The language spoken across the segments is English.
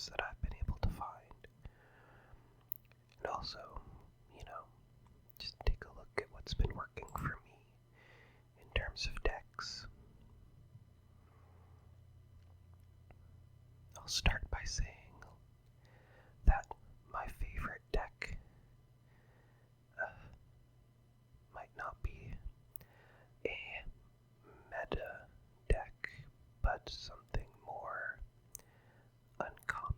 cards that I've been able to find. And also, just take a look at what's been working for me in terms of decks. I'll start by saying that my favorite deck might not be a meta deck, but something more uncommon.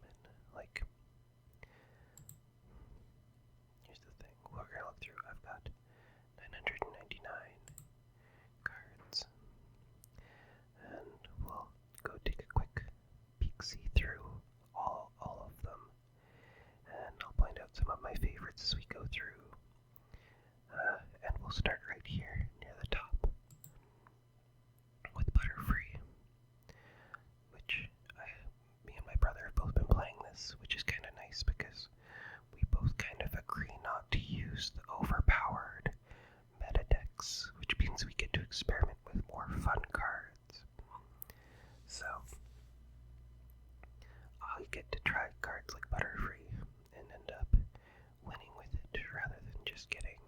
Like, here's the thing, we're gonna look through. I've got 999 cards, and we'll go take a quick peek-see through all of them, and I'll point out some of my favorites as we go through. And we'll start right here near the top with Butterfree, which me and my brother have both been playing this, which is kind of nice because we both kind of agree not to use the overpowered meta decks, which means we get to experiment with more fun cards. So I get to try cards like Butterfree and end up winning with it rather than just getting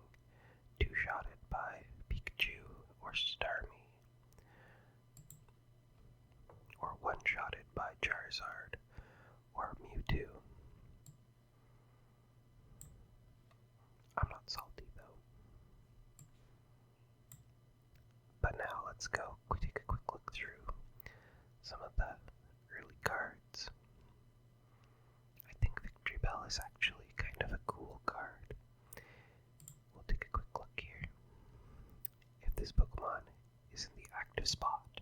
two-shotted by Pikachu or Starmie, or one-shotted by Charizard or Mewtwo. I'm not salty though. But now let's go take a quick look through some of the early cards. I think Victory Bell is actually kind of a cool card. We'll take a quick look here. If this Pokemon is in the active spot,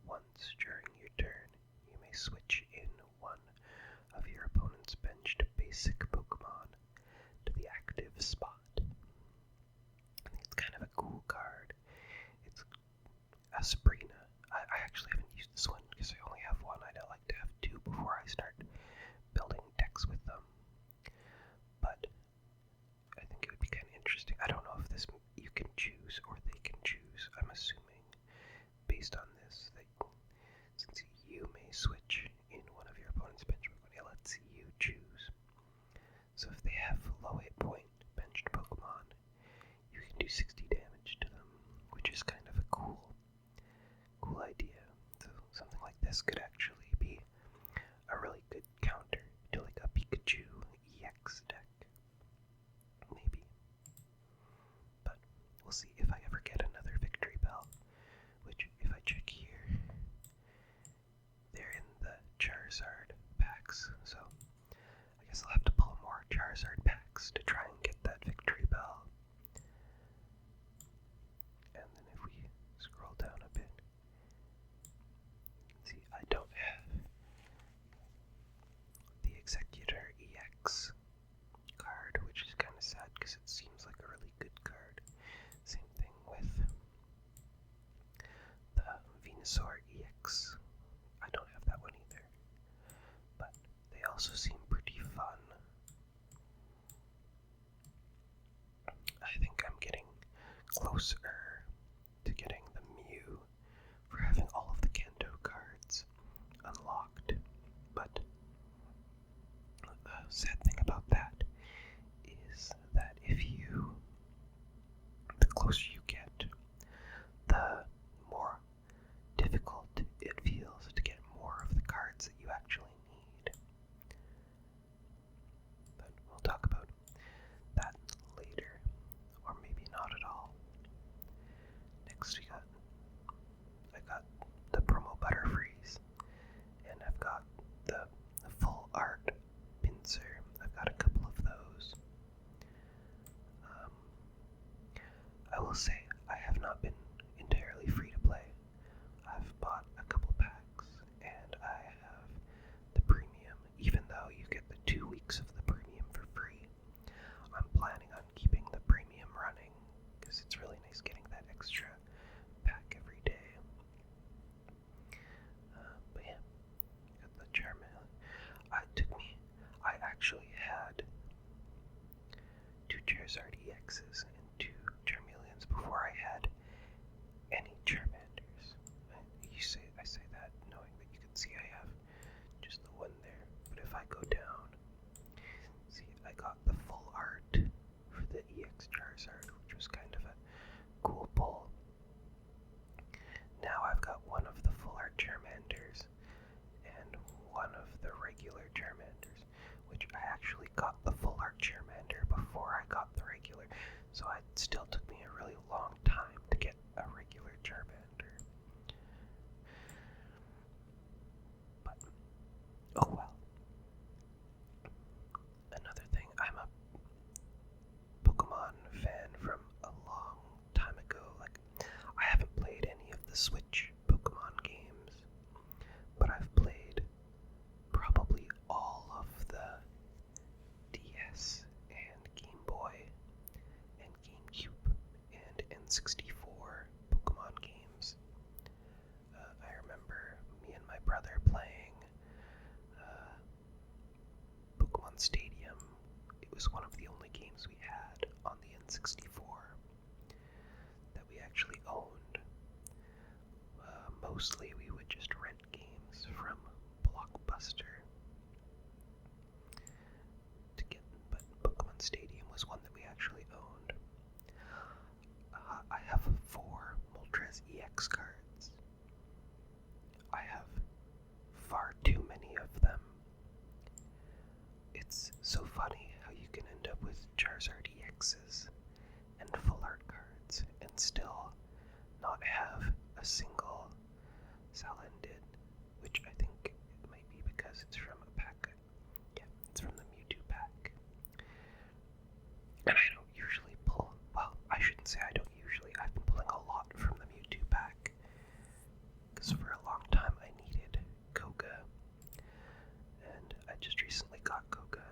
once during your turn, you may switch in one of your opponent's benched basic Pokemon to the active spot. I think it's kind of a cool card. It's a Sabrina. I actually haven't used this one because I only have one. I'd like to have two before I start building decks with them. But I think it would be kind of interesting. I don't know if this you can choose or they can choose. I'm assuming, based on this, that since you may switch in one of your opponent's bench Pokemon, it lets you choose. So if they have low hit point benched Pokemon, you can do 60 damage to them, which is kind of a cool idea. So something like this could actually be a really good counter to like a Pikachu EX deck. Maybe. But we'll see if I ever get another Victory Bell, which if I check here, they're in the Charizard packs, so I guess I'll have to pull more Charizard packs to try and get that Victory Bell. And then if we scroll down a bit, see, I don't have the Executor EX card, which is kind of sad because it seems like a really good card. Same thing with the Venusaur EX. I don't have that one either, but they also seem pretty fun. I think I'm getting closer to getting the Mew for having all of the Kanto cards unlocked, but the sad thing about that is that the closer you get, the more difficult it feels to get more of the cards that you actually need. But we'll talk about that later, or maybe not at all. Next I got the promo Butterfrees, and I've got the full art Pinsir. I've got a couple of those. I will say I have not been entirely free to play. I've bought a couple packs, and I have the premium, even though you get the 2 weeks of the premium for free. I'm planning on keeping the premium running because it's really nice getting that extra pack every day. But yeah, got the Charmander. I actually had 2 Charizard EXs and 2 Charmeleons before I had any Charmanders. I say that knowing that you can see I have just the one there. But if I So it still took me a really long time to get a regular Charmander. But, oh well. Another thing, I'm a Pokemon fan from a long time ago. Like, I haven't played any of the Switch Pokemon games, but I've played probably all of the DS and Game Boy and GameCube and N64 Pokemon games. I remember me and my brother playing Pokemon Stadium. It was one of the only games we had on the N64 that we actually owned. Mostly we would just rent games from Blockbuster to get, but Pokemon Stadium was one that we actually owned. I have 4 Moltres EX cards. I have far too many of them. It's so funny how you can end up with Charizard EXs and full art cards and still not have a single Salandit, which I think it might be because it's from a pack. Yeah, it's from the Mewtwo pack. And I don't usually pull, well, I shouldn't say I don't usually, I've been pulling a lot from the Mewtwo pack, because for a long time I needed Koga, and I just recently got Koga.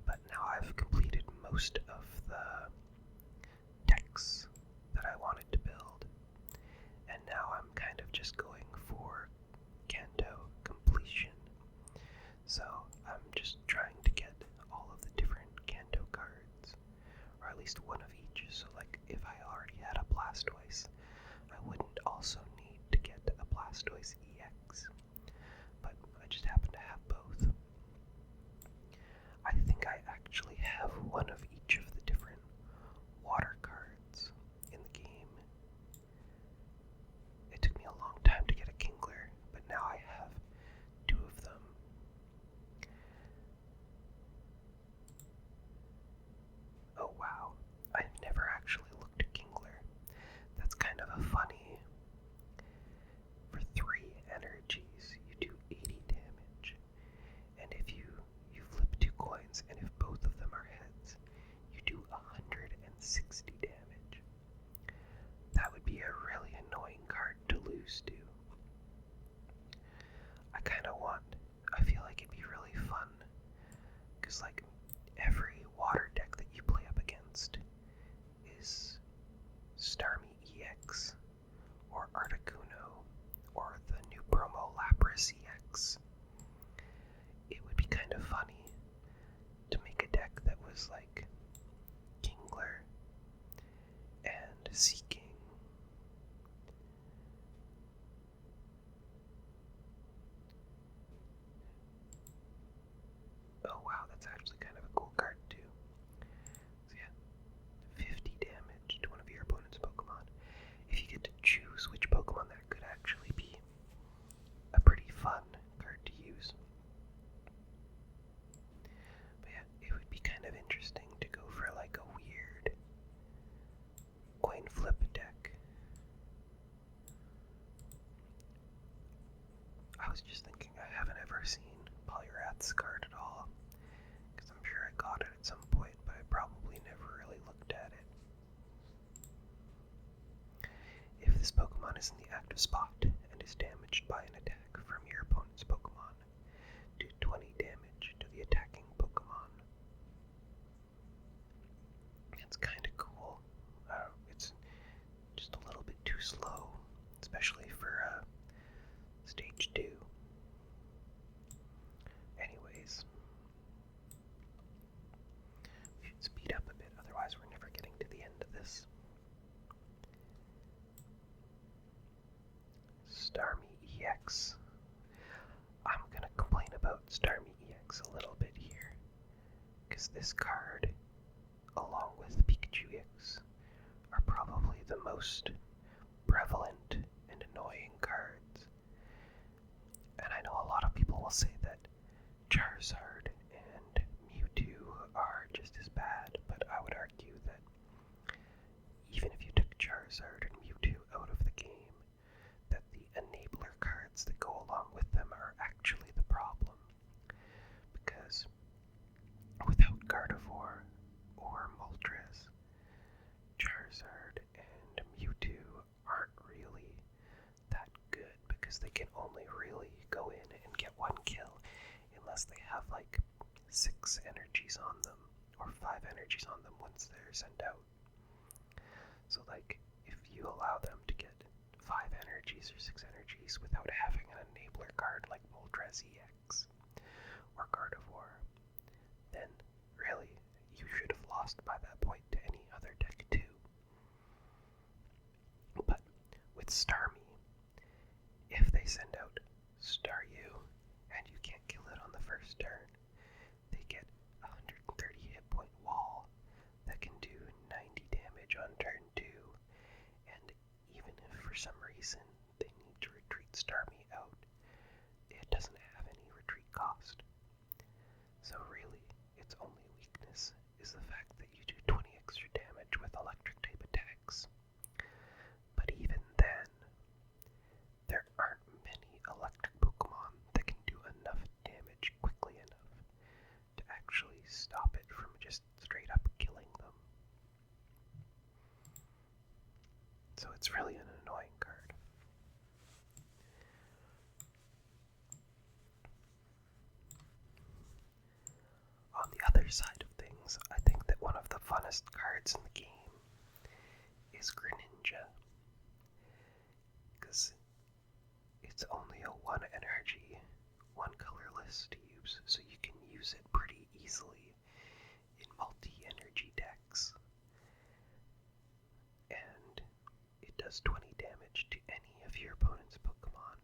But now I've completed most of the decks that I wanted to build, and now I'm kind of just going for Kanto completion. So I'm just trying to get all of the different Kanto cards, or at least one of each. So like if I already had a Blastoise, I wouldn't also need to get a Blastoise EX, but I just happen to have both. I think I actually have one of each of the different water cards in the game. It took me a long time to get a Kingler, but now I have 2 of them. Oh wow, I've never actually looked at Kingler. That's kind of a funny. For 3 energies, you do 80 damage. And if you flip 2 coins, and if both of them are heads, you do 160 damage. That would be a really annoying card to lose to. I feel like it'd be really fun, because like every water deck that you play up against is Starmie EX, or Articuno, or the new promo Lapras EX. It would be kind of funny to make a deck that was like Kingler and Seeking. Oh wow, that's actually kind of a cool card too. So yeah, 50 damage to one of your opponent's Pokemon. If you get to choose which Pokemon, that could actually be a pretty fun card to use. But yeah, it would be kind of interesting to go for like a weird coin flip deck. I was just thinking, I haven't ever seen Polyrath's card at all, because I'm sure I got it at some point, but I probably never really looked at it. If this Pokemon is in the active spot and is damaged by an attack from your opponent's Pokemon, do 20 damage to the attacking Pokemon. It's kind of cool. It's just a little bit too slow, especially for stage 2. Anyways, we should speed up a bit, otherwise we're never getting to the end of this. Starmie EX. I'm gonna complain about Starmie EX a little bit here, because this card, along with Pikachu EX, are probably the most prevalent and annoying cards. And I know a lot of people will say that Charizard and Mewtwo are just as bad, but I would argue that Charizard and Mewtwo out of the game, that the enabler cards that go along with them are actually the problem. Because without Gardevoir or Moltres, Charizard and Mewtwo aren't really that good because they can only really go in and get one kill unless they have like 6 energies on them or 5 energies on them once they're sent out. So like if you allow them to get 5 energies or 6 energies without having an enabler card like Moltres EX or Gardevoir, then really you should have lost by that point to any other deck too. But with Starmie, if they send out Staryu and you can't kill it on the first turn, they get a 130 hit point wall that can do 90 damage on turn 2, and even if for some reason they need to retreat Starmie out, it doesn't have any retreat cost. So really, its only weakness is the fact that you do 20 extra damage with electric type attacks. But even then, there aren't many electric Pokemon that can do enough damage quickly enough to actually stop it from just straight up killing them. So it's really an annoying card. On the other side of things, I think that one of the funnest cards in the game is Greninja, because it's only a 1 energy, 1 colorless to use, so you can use it pretty easily in multi-energy decks. And it does 20 damage to any of your opponent's Pokemon,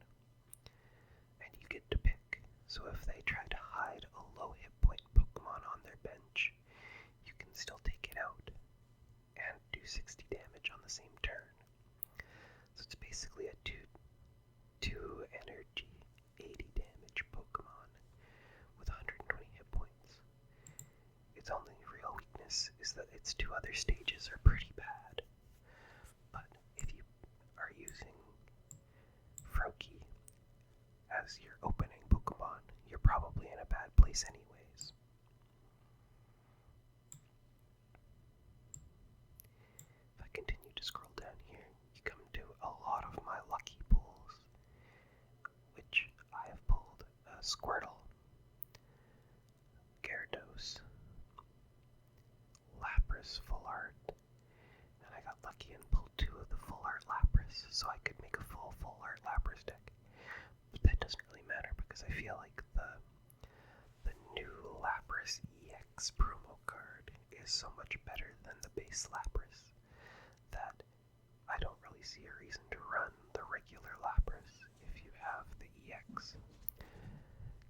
and you get to pick. So if they try to hide a low hit point Pokemon on their bench, you can still take it out and do 60 damage on the same turn. So it's basically a 2 energy, 80 damage Pokemon with 120 hit points. Its only real weakness is that its 2 other stages are pretty bad. But if you are using Froakie as your opening Pokemon, you're probably in a bad place anyways. If I continue to scroll down here, you come to a lot of my lucky pulls, which I have pulled a Squirtle, Gyarados, Lapras Full Art, and I got lucky and pulled 2 of the Full Art Lapras, so I could make a full Art Lapras deck. But that doesn't really matter because I feel like the new Lapras EX promo card is so much better than the base Lapras that I don't really see a reason to run the regular Lapras if you have the EX.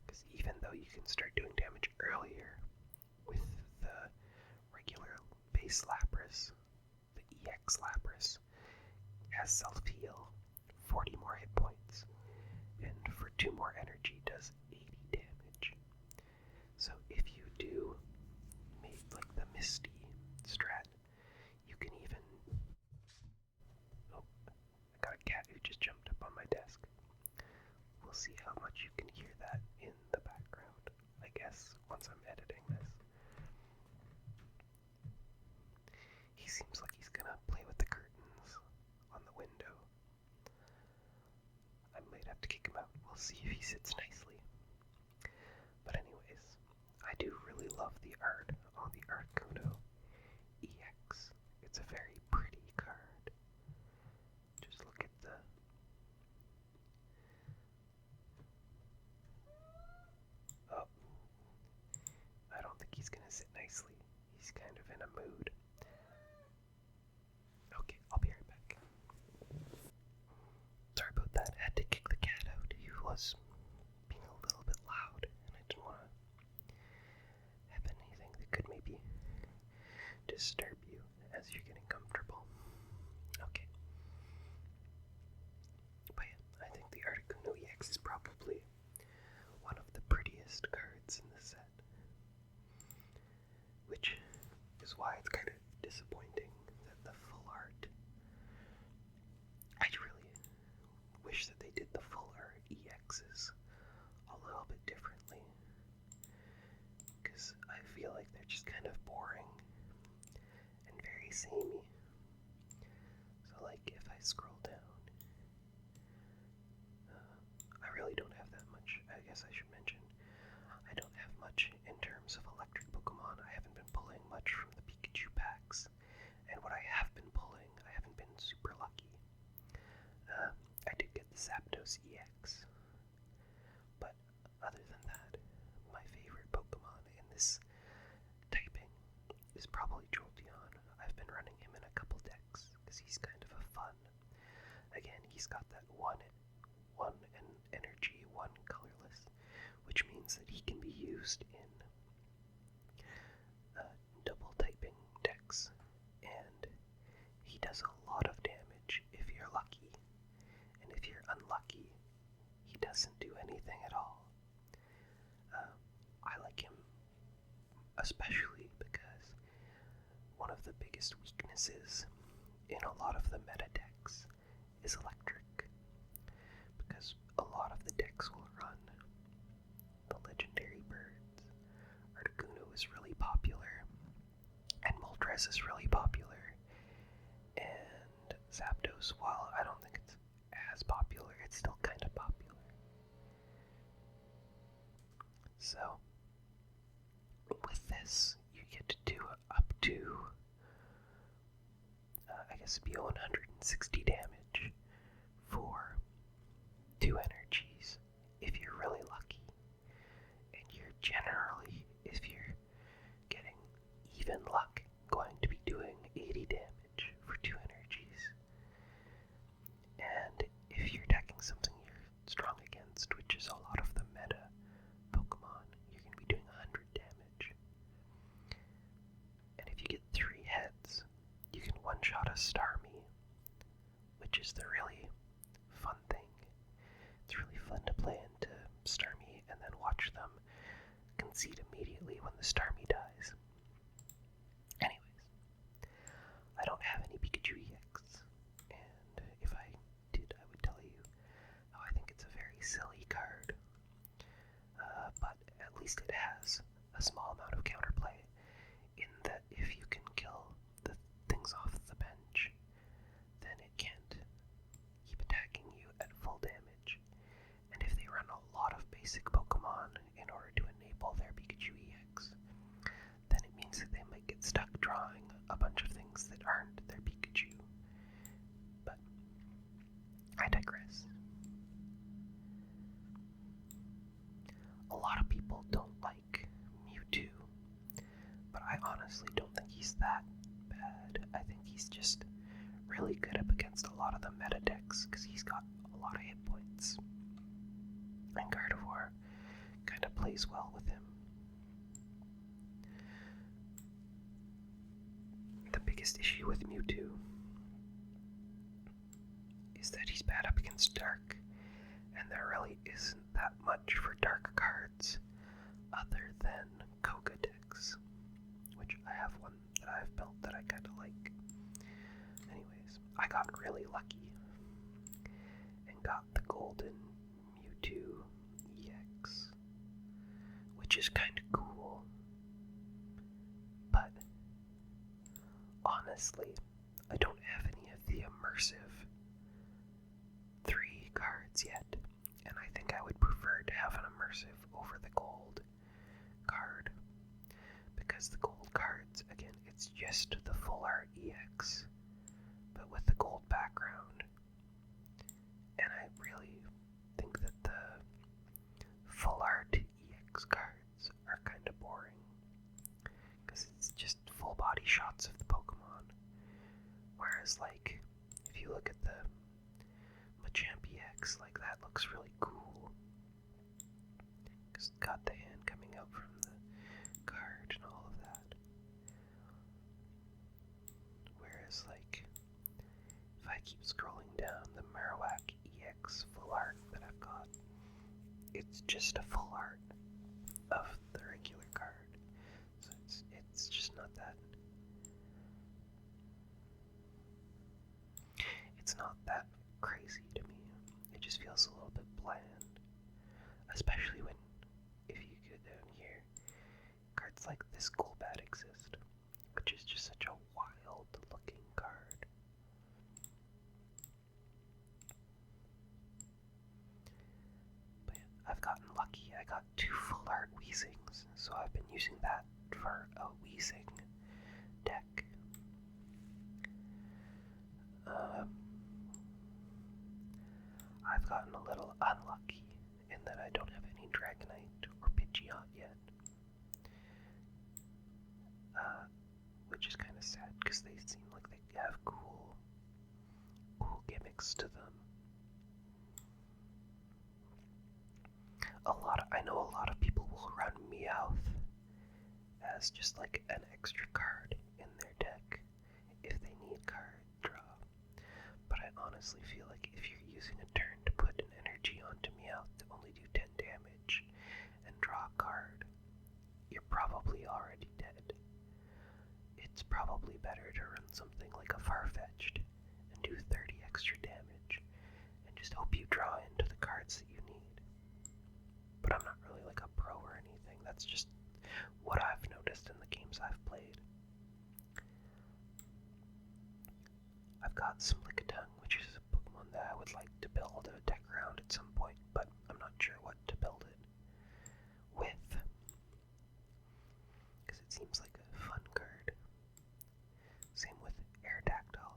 Because even though you can start doing damage earlier with the regular base Lapras, the EX Lapras has self-heal, 40 more hit points, and for 2 more energy does 80 damage. So if you do make like the Misty strat, you can even... Oh, I got a cat who just jumped up on my desk. We'll see how much you can hear that in the background, I guess, once I'm editing this. He seems like he's gonna play with the curtains on the window. I might have to kick him out. We'll see if he sits nicely. But anyways, I do really love the art on the Articuno EX. It's a very pretty card. Just look at the... Oh. I don't think he's gonna sit nicely. He's kind of in a mood. Okay, I'll be right back. Sorry about that. I had to kick the cat out. He was being a little bit loud, and I didn't want to have anything that could maybe disturb you as you're getting comfortable. Okay. But yeah, I think the Articuno EX is probably one of the prettiest cards in the set. Which is why it's kind of disappointing that the full art because I feel like they're just kind of boring and very samey. So like if I scroll down, I really don't have that much. I guess I should mention, I don't have much in terms of electric Pokemon. I haven't been pulling much from the Pikachu packs. And what I have been pulling, I haven't been super lucky. I did get the Zapdos EX. But other than that, my favorite Pokemon in this typing is probably Jolteon. I've been running him in a couple decks because he's kind of a fun. Again, he's got that one and energy, one colorless, which means that he can be used in double typing decks, and he does a lot of damage if you're lucky, and if you're unlucky, he doesn't do anything at all. I like him especially because one of the biggest weaknesses in a lot of the meta decks is electric, because a lot of the decks will run the legendary birds. Articuno is really popular, and Moltres is really popular, and Zapdos, while I don't think it's as popular, it's still kind of popular. So, with this, you get to do up to, I guess it'd be 160 damage for 2 energies if you're really lucky. And you're generally, if you're getting even luck, going to be doing 80 damage for 2 energies. And if you're attacking something you're strong against, which is a lot of the meta Pokemon, you're going to be doing 100 damage. And if you get 3 heads, you can one-shot a Starmie, which is the really fun thing. It's really fun to play into Starmie and then watch them concede immediately when the Starmie dies. Anyways, I don't have any Pikachu EX, and if I did, I would tell you how I think it's a very silly card, but at least it has a small amount of counterplay, in that if you can kill the things off the bench, then it can't keep attacking you at full damage. And if they run a lot of basic Pokemon in order to enable their Pikachu EX, then it means that they might get stuck drawing a bunch of things that aren't their Pikachu. But I digress. A lot of people don't like Mewtwo, but I honestly don't think he's that bad. I think he's just really good up against a lot of the meta decks because he's got a lot of hit points. And Gardevoir kind of plays well with him. The biggest issue with Mewtwo is that he's bad up against Dark, and there really isn't that much for Dark cards other than Koga decks, which I have one that I've built that I kind of like. Anyways, I got really lucky and got the golden Mewtwo EX, which is kind of cool, but honestly, I don't have any of the immersive 3 cards yet, and I think I would prefer to have an immersive over the gold card, because the gold cards, again, it's just the full art EX, but with the gold background, and I really think that the full art EX cards are kind of boring, because it's just full body shots of the Pokemon, whereas like, if you look at the Machamp EX, like that looks really cool, because it's got the hand coming out from the card and all of that. Whereas like, if I keep scrolling down, the Marowak EX full art that I've got, it's just a full art of the regular card. So it's just not that, it's not that crazy to me. It just feels a little bit bland. Especially when, if you go down here, cards Weezings, so I've been using that for a Weezing deck. I've gotten a little unlucky in that I don't have any Dragonite or Pidgeot yet, which is kind of sad because they seem like they have cool gimmicks to them. I know a lot of people will run Meowth as just like an extra card in their deck if they need card draw. But I honestly feel like if you're using a turn to put an energy onto Meowth to only do 10 damage and draw a card, you're probably already dead. It's probably better to run something like a Farfetch'd and do 30 extra damage and just hope you draw into the cards that you need. But I'm not really like a pro or anything. That's just what I've noticed in the games I've played. I've got Slickadung, which is a Pokemon that I would like to build a deck around at some point, but I'm not sure what to build it with, because it seems like a fun card. Same with Aerodactyl.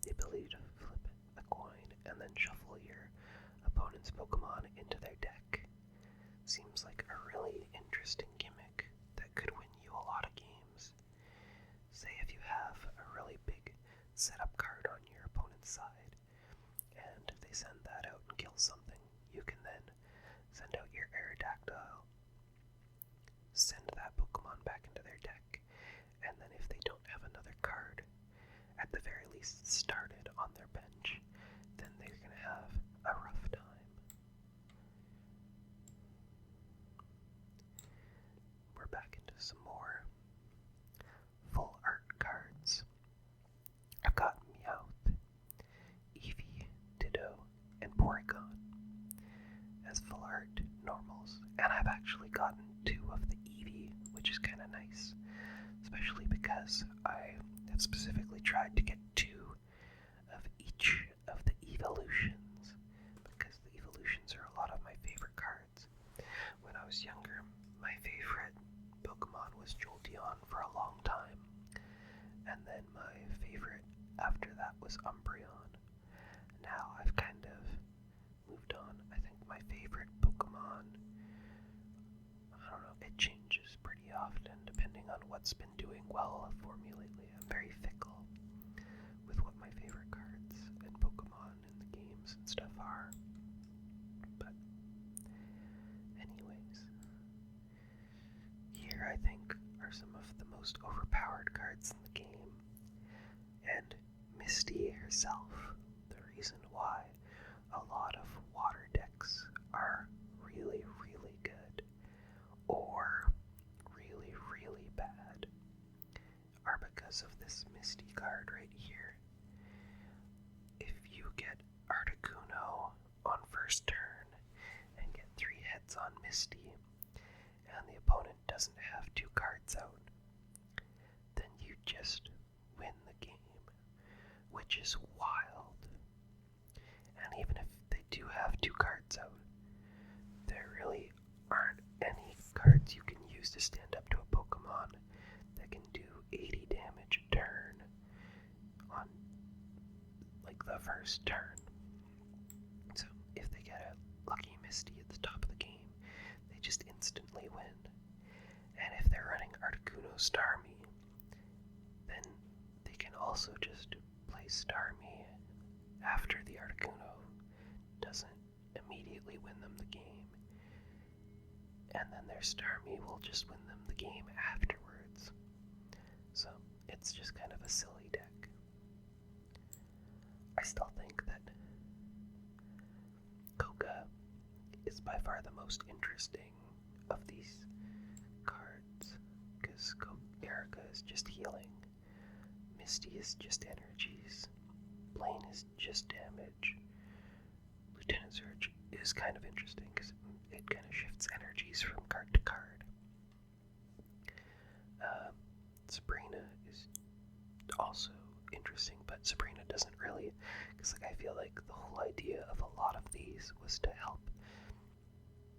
The ability to flip a coin and then shuffle your opponent's Pokemon into their deck seems like a really interesting gimmick that could win you a lot of games. Say if you have a really big setup card on your opponent's side, and they send that out and kill something, you can then send out your Aerodactyl, send that Pokemon back into their deck, and then if they don't have another card, at the very least started on their bench, then they're going to have a rough time. We're back into some more full art cards. I've got Meowth, Eevee, Ditto, and Porygon as full art normals, and I've actually gotten 2 of the Eevee, which is kind of nice, especially because I have specifically tried to get 2 of each of the evolutions, because the evolutions are a lot of my favorite cards. When I was younger, my favorite Pokemon was Jolteon for a long time, and then my favorite after that was Umbreon. Now I've kind of moved on. I think my favorite Pokemon, I don't know, it changes pretty often depending on what's been doing well for me lately. I'm very fickle with what my favorite cards and Pokemon in the games and stuff are. But anyways, here I think are some of the most overpowered cards in the game. And Misty herself, the reason why a lot of water decks are really, really good or really, really bad are because of this Misty card right here. If you get Articuno on first turn and get 3 hits on Misty, and the opponent doesn't have 2 cards out, then you just win the game, which is wild. And even if they do have 2 cards out, there really aren't any cards you can use to stand up to a Pokemon that can do 80 damage a turn on like the first turn. So if they get a lucky Misty at the top of the game, they just instantly win. And if they're running Articuno Starmie, then they can also just play Starmie after the Articuno doesn't immediately win them the game. And then their Starmie will just win them the game afterwards. So it's just kind of a silly deck. I still think that Koga is by far the most interesting of these cards, because Erica is just healing, Misty is just energies, Blaine is just damage, Lieutenant Surge is kind of interesting because it kind of shifts energies from card to card. Sabrina is also interesting, but Sabrina doesn't really, because I feel like the whole idea of a lot of these was to help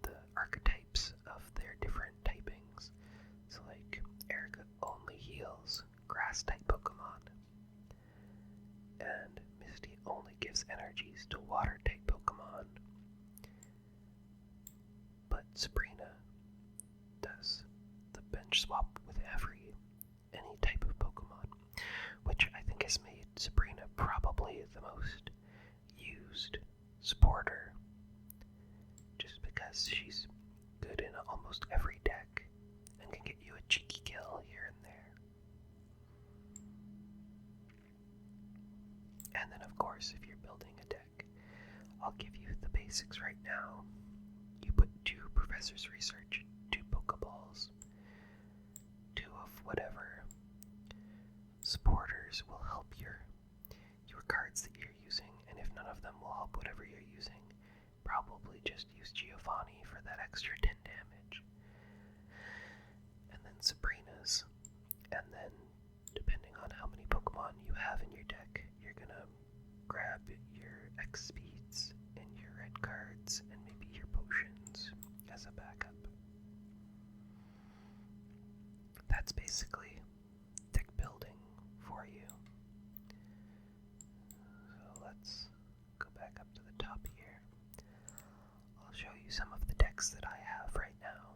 the archetypes of their different grass-type Pokemon. And Misty only gives energies to water-type Pokemon. But Sabrina does the bench swap with any type of Pokemon, which I think has made Sabrina probably the most used supporter, just because she's good in almost every deck and can get you a cheeky kill here and there. And then of course, if you're building a deck, I'll give you the basics right now. You put 2 Professor's Research, 2 Pokeballs, 2 of whatever supporters will help your cards that you're using, and if none of them will help whatever you're using, probably just use Giovanni for that extra 10 damage. And then Sabrina's, and then depending on how many Pokemon you have in your deck, you're gonna grab your X speeds and your red cards and maybe your potions as a backup. That's basically deck building for you. So let's go back up to the top here. I'll show you some of the decks that I have right now.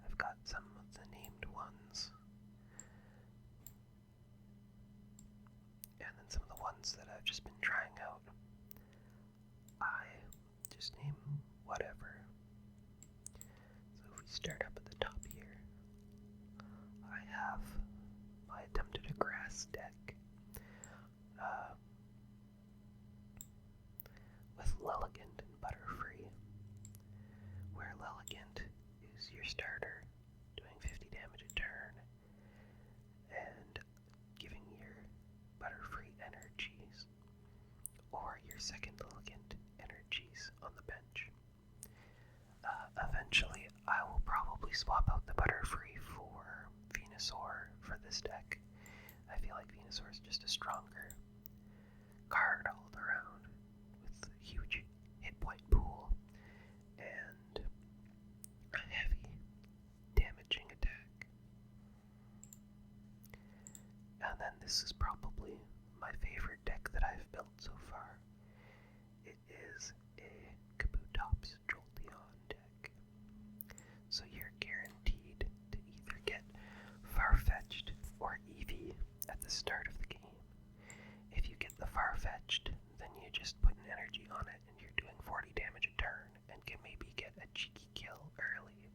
I've got some of the named ones, and then some of the ones that I've just been trying out. I just name whatever. So if we start up at the top here, I have my attempted a grass deck with Lilligant and Butterfree, where Lilligant is your starter, doing 50 damage a turn, and giving your Butterfree energies, or your second Lilligant energies on the bench. Eventually, I will probably swap out the Butterfree for Venusaur for this deck. I feel like Venusaur is just a stronger card all around, with a huge hit point pool and a heavy damaging attack. And then this is probably my favorite deck that I've built so far. It is a Kabutops Jolteon deck. So you're guaranteed to either get Farfetch'd or Eevee at the start of the game. If you get the Farfetch'd, then you just put an energy on it and you're doing 40 damage a turn and can maybe get a cheeky kill early.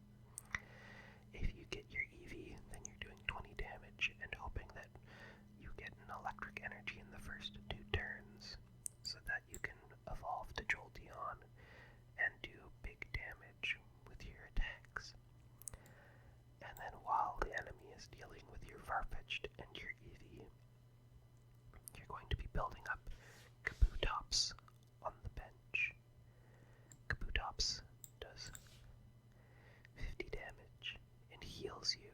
If you get your Eevee, then you're doing 20 damage and hoping that you get an electric energy in the first 2 turns so that you can evolve to Jolteon and do big damage with your attacks. And then while the enemy is dealing with your Farfetch'd and your Eevee, you're going to be building up Kabutops on the bench. Kabutops does 50 damage and heals you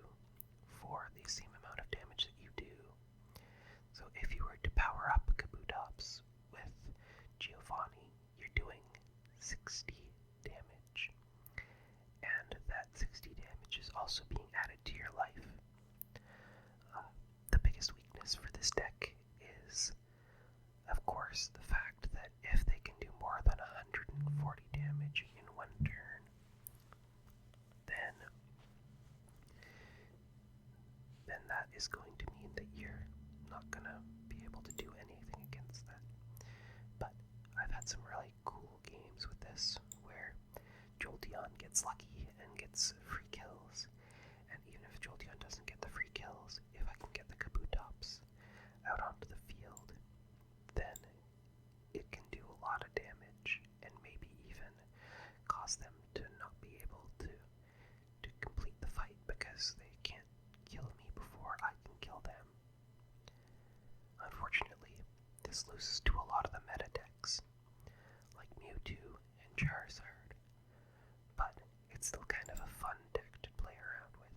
for the same amount of damage that you do. So if you were to power up Kabutops with Giovanni, you're doing 60 damage. And that 60 damage is also being added to your life. The biggest weakness for this deck is, of course, the fact that if they can do more than 140 damage in one turn, then that is going to mean that you're not gonna be able to do anything against that. But I've had some really cool games with this, where Jolteon gets lucky and gets free kills, and even if Jolteon doesn't get the free kills, if I can get the Kabutops out onto the field, then it can do a lot of damage and maybe even cause them to not be able to complete the fight because they can't kill me before I can kill them. Unfortunately, this loses to a lot of the meta decks, like Mewtwo and Charizard, but it's still kind of a fun deck to play around with.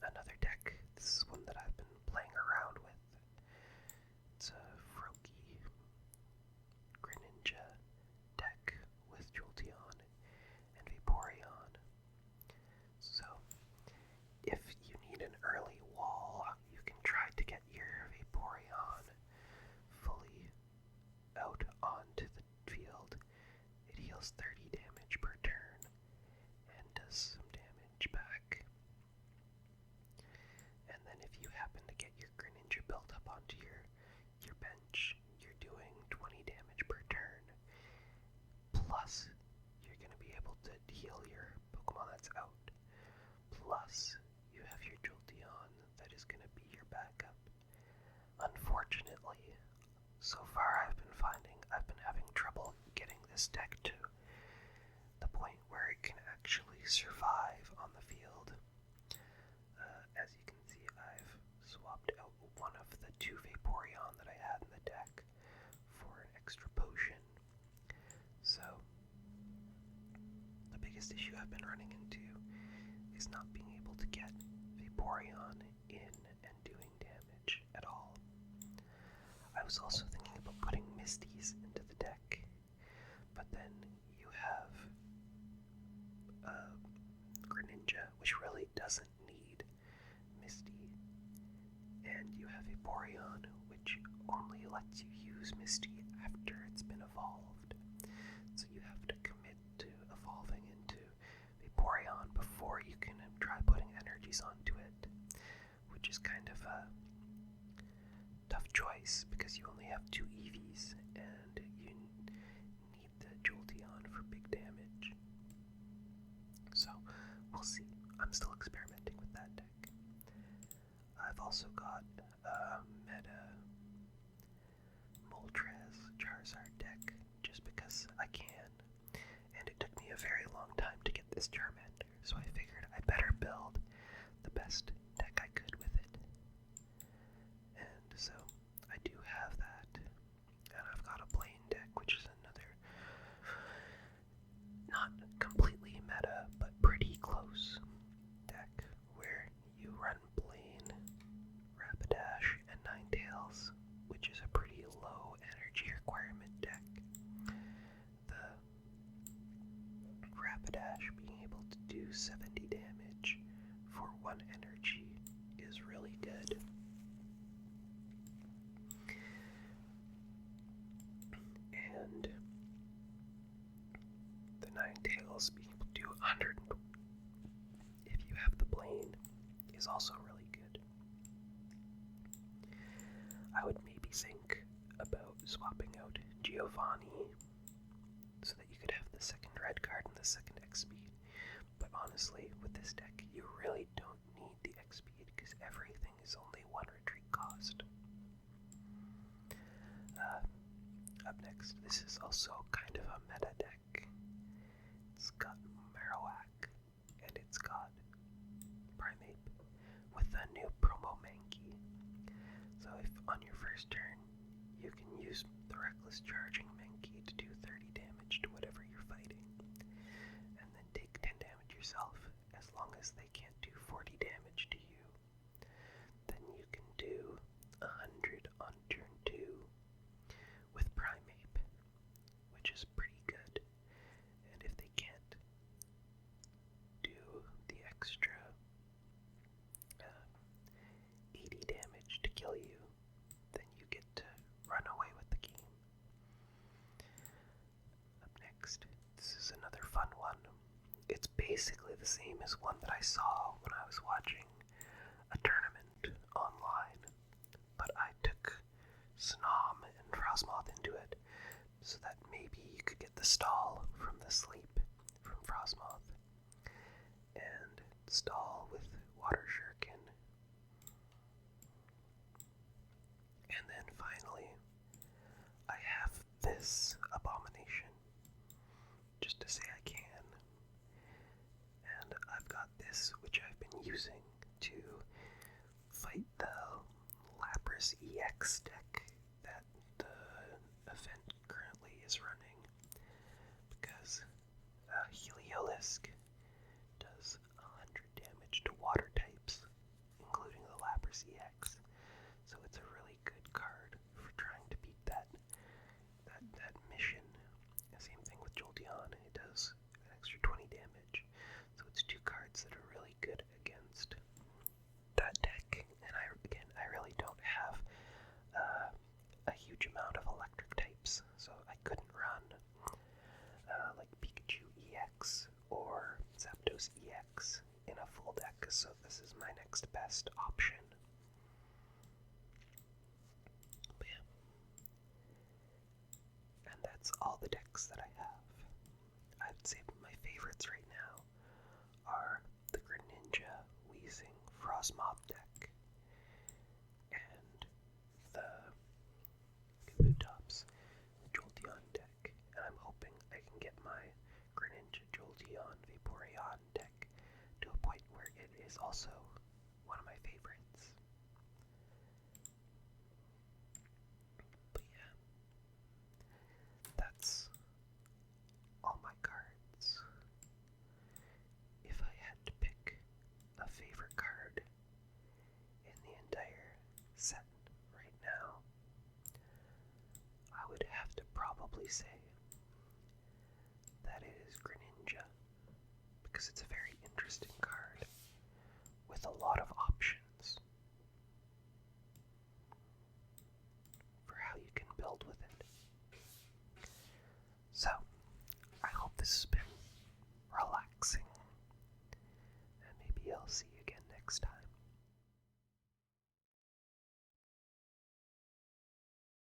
Another deck, this is one that I've been playing around with. It's a Froakie Greninja deck with Jolteon and Vaporeon. So deals 30 damage per turn and does some damage back. And then if you happen to get your Greninja built up onto your bench, you're doing 20 damage per turn. Plus, you're going to be able to heal your Pokemon that's out. Plus, you have your Jolteon that is going to be your backup. Unfortunately, so far I've been having trouble getting this deck to the point where it can actually survive on the field. As you can see, I've swapped out one of the 2 Vaporeon that I had in the deck for an extra potion. So, the biggest issue I've been running into is not being able to get Vaporeon in and doing damage at all. I was also thinking about putting Misties into the deck, but then you have Greninja, which really doesn't need Misty, and you have Vaporeon, which only lets you use Misty after it's been evolved. So you have to commit to evolving into Vaporeon before you can try putting energies onto it, which is kind of a tough choice because you only have 2 EVs and you need the Jolteon for big damage. So we'll see. I'm still experimenting with that deck. I've also got a meta Moltres Charizard deck just because I can, and it took me a very long time to get this Charmander, so I figured I better build the best deck I could with it. And so I do have that, and I've got a Blaine deck, which is another not completely meta, but pretty close deck, where you run Blaine, Rapidash, and Ninetales, which is a pretty low energy requirement deck. The Rapidash being able to do 70 damage for 1 energy is really good. And the Ninetales being able to do 100 if you have the Blaine is also really good. I would maybe think about swapping out Giovanni so that you could have the second red card and the second X speed. But honestly, with this deck, you really don't need the X speed because everything is only 1 retreat cost. Up next, this is also kind of a meta deck. It's got Marowak and it's got Primeape with the new promo Mankey. So if on your first turn you can use the Reckless Charging Mankey to do 30 damage to whatever you're fighting, and then take 10 damage yourself as long as they can't do 40 damage to you, then you can do 100 on turn 2 with Primeape, which is pretty good. And if they can't do the extra 80 damage to kill you, then you get to run away with the game. Up next, this is another fun one. It's basically the same as one that I saw when I was watching a tournament online, but I took Snom and Frostmoth into it so that maybe you could get the stall from the sleep from Frostmoth, and stall with Water Shuriken. And then finally, I have this abomination, just to say I can. And I've got this, which I've been using to fight the Lapras EX deck that the event currently is running, because Heliolisk does 100 damage to water types, including the Lapras EX. So it's a really good card for trying to beat that mission. Same thing with Jolteon, it does an extra 20 damage. So it's 2 cards that are really good against that deck. And I really don't have a huge amount of electric types, so I couldn't run like Rakdos EX in a full deck, so this is my next best option. But yeah. And that's all the decks that I have. I'd say my favorites right now are the Greninja Weezing Frostmoth deck and the Kabutops Jolteon deck, and I'm hoping I can get my Greninja Jolteon Vaporeon deck to a point where it is also one of my favorites. But yeah, that's all my cards. If I had to pick a favorite card in the entire set right now, I would have to probably say that it is Greninja, because it's a very interesting card with a lot of